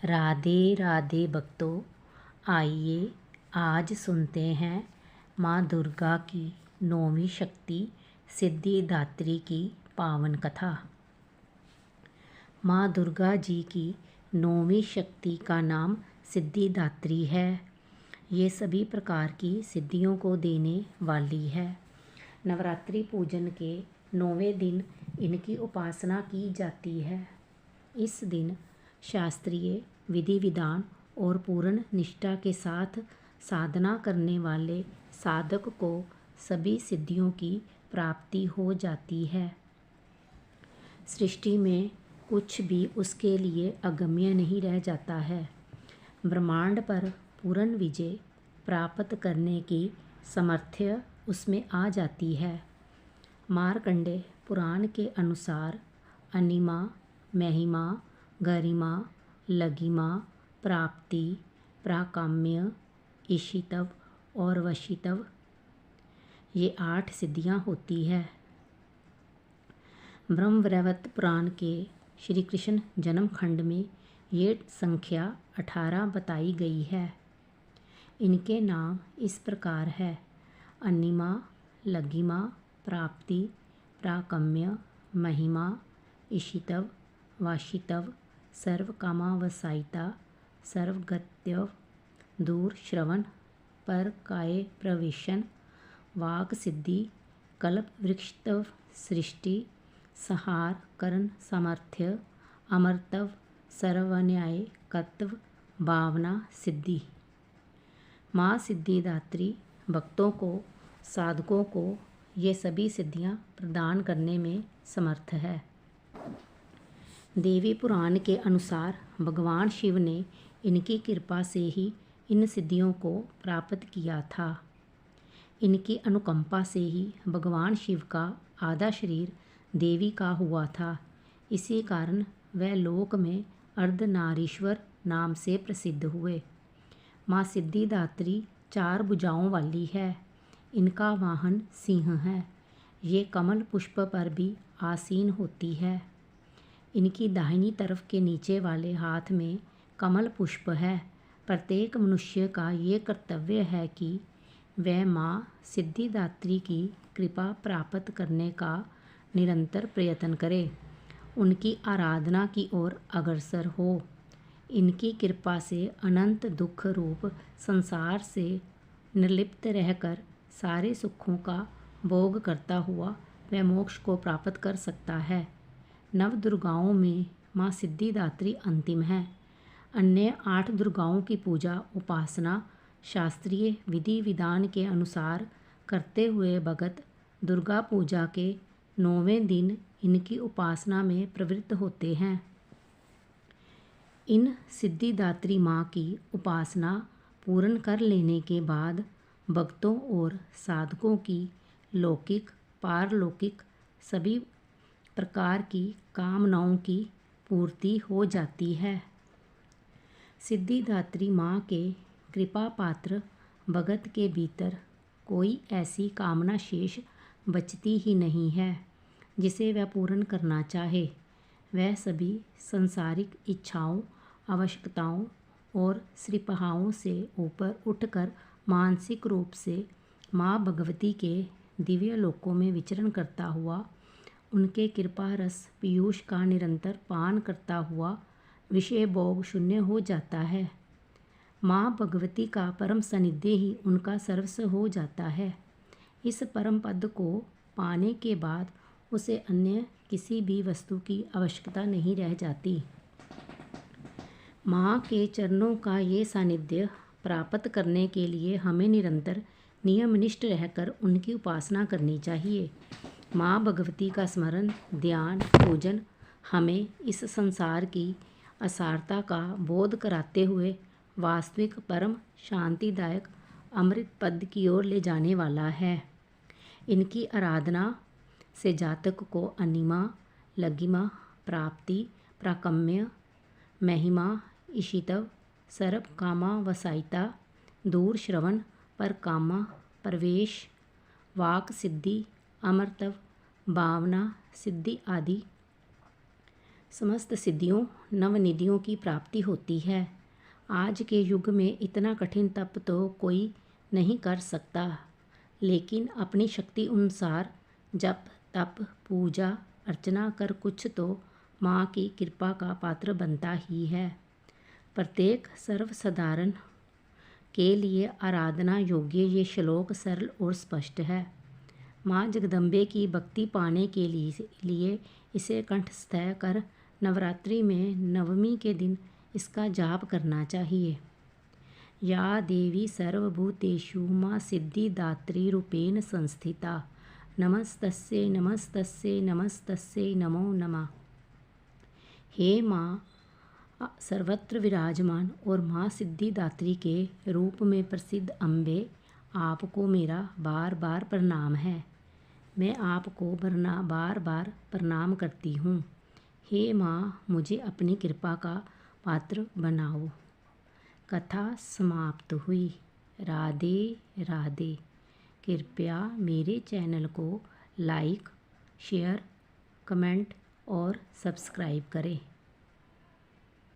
राधे राधे भक्तों, आइए आज सुनते हैं माँ दुर्गा की 9वीं शक्ति सिद्धिदात्री की पावन कथा। माँ दुर्गा जी की 9वीं शक्ति का नाम सिद्धिदात्री है। ये सभी प्रकार की सिद्धियों को देने वाली है। नवरात्रि पूजन के 9वें दिन इनकी उपासना की जाती है। इस दिन शास्त्रीय विधि विधान और पूर्ण निष्ठा के साथ साधना करने वाले साधक को सभी सिद्धियों की प्राप्ति हो जाती है। सृष्टि में कुछ भी उसके लिए अगम्य नहीं रह जाता है। ब्रह्मांड पर पूर्ण विजय प्राप्त करने की सामर्थ्य उसमें आ जाती है। मार्कंडेय पुराण के अनुसार अनिमा, महिमा, गरिमा, लघिमा, प्राप्ति, प्राकाम्य, ईशितव और वशितव ये 8 सिद्धियां होती है। ब्रह्मवैवर्त पुराण के श्री कृष्ण जन्म खंड में ये संख्या 18 बताई गई है। इनके नाम इस प्रकार है: अनिमा, लघिमा, प्राप्ति, प्राकाम्य, महिमा, ईशितव, वाशितव, सर्वकामावसायिता, सर्वगत्यव, दूर श्रवण, पर काय प्रवेशन, वाक सिद्धि, कल्प वृक्षतव, सृष्टि, संहार, करण सामर्थ्य, अमरतव, सर्वन्याय कर्तव, भावना सिद्धि। माँ सिद्धिदात्री भक्तों को, साधकों को ये सभी सिद्धियाँ प्रदान करने में समर्थ है। देवी पुराण के अनुसार भगवान शिव ने इनकी कृपा से ही इन सिद्धियों को प्राप्त किया था। इनकी अनुकंपा से ही भगवान शिव का आधा शरीर देवी का हुआ था। इसी कारण वह लोक में अर्धनारीश्वर नाम से प्रसिद्ध हुए। माँ सिद्धिदात्री 4 भुजाओं वाली है। इनका वाहन सिंह है। ये कमल पुष्प पर भी आसीन होती है। इनकी दाहिनी तरफ के नीचे वाले हाथ में कमल पुष्प है। प्रत्येक मनुष्य का ये कर्तव्य है कि वह माँ सिद्धिदात्री की कृपा प्राप्त करने का निरंतर प्रयत्न करे, उनकी आराधना की ओर अग्रसर हो। इनकी कृपा से अनंत दुख रूप संसार से निर्लिप्त रहकर सारे सुखों का भोग करता हुआ वह मोक्ष को प्राप्त कर सकता है। नव दुर्गाओं में माँ सिद्धिदात्री अंतिम है। अन्य 8 दुर्गाओं की पूजा उपासना शास्त्रीय विधि विधान के अनुसार करते हुए भगत दुर्गा पूजा के 9वें दिन इनकी उपासना में प्रवृत्त होते हैं। इन सिद्धिदात्री माँ की उपासना पूर्ण कर लेने के बाद भक्तों और साधकों की लौकिक पारलौकिक सभी प्रकार की कामनाओं की पूर्ति हो जाती है। सिद्धिदात्री माँ के कृपा पात्र भगत के भीतर कोई ऐसी कामना शेष बचती ही नहीं है जिसे वह पूर्ण करना चाहे। वह सभी सांसारिक इच्छाओं, आवश्यकताओं और श्रीपहाओं से ऊपर उठकर मानसिक रूप से माँ भगवती के दिव्य लोकों में विचरण करता हुआ, उनके कृपा रस पीयूष का निरंतर पान करता हुआ विषय भोग शून्य हो जाता है। माँ भगवती का परम सानिध्य ही उनका सर्वस्व हो जाता है। इस परम पद को पाने के बाद उसे अन्य किसी भी वस्तु की आवश्यकता नहीं रह जाती। माँ के चरणों का ये सानिध्य प्राप्त करने के लिए हमें निरंतर नियमनिष्ठ रहकर उनकी उपासना करनी चाहिए। माँ भगवती का स्मरण, ध्यान, पूजन हमें इस संसार की असारता का बोध कराते हुए वास्तविक परम शांतिदायक अमृत पद की ओर ले जाने वाला है। इनकी आराधना से जातक को अनिमा, लघिमा, प्राप्ति, प्राकाम्य, महिमा, ईशितव, सर्व कामावसायिता, दूर श्रवण, पर कामा, प्रवेश, वाक सिद्धि, अमरतव, भावना सिद्धि आदि समस्त सिद्धियों नवनिधियों की प्राप्ति होती है। आज के युग में इतना कठिन तप तो कोई नहीं कर सकता, लेकिन अपनी शक्ति अनुसार जप तप पूजा अर्चना कर कुछ तो माँ की कृपा का पात्र बनता ही है। प्रत्येक सर्वसाधारण के लिए आराधना योग्य ये श्लोक सरल और स्पष्ट है। माँ जगदम्बे की भक्ति पाने के लिए इसे कंठस्थ कर नवरात्रि में नवमी के दिन इसका जाप करना चाहिए। या देवी सर्वभूतेषु माँ सिद्धिदात्री रूपेण संस्थिता नमस्तस्यै नमस्तस्यै नमस्तस्यै नमो नमः। हे माँ सर्वत्र विराजमान और माँ सिद्धिदात्री के रूप में प्रसिद्ध अम्बे, आपको मेरा बार बार प्रणाम है। मैं आपको बार बार प्रणाम करती हूँ। हे माँ, मुझे अपनी कृपा का पात्र बनाओ। कथा समाप्त हुई। राधे राधे। कृपया मेरे चैनल को लाइक, शेयर, कमेंट और सब्सक्राइब करें।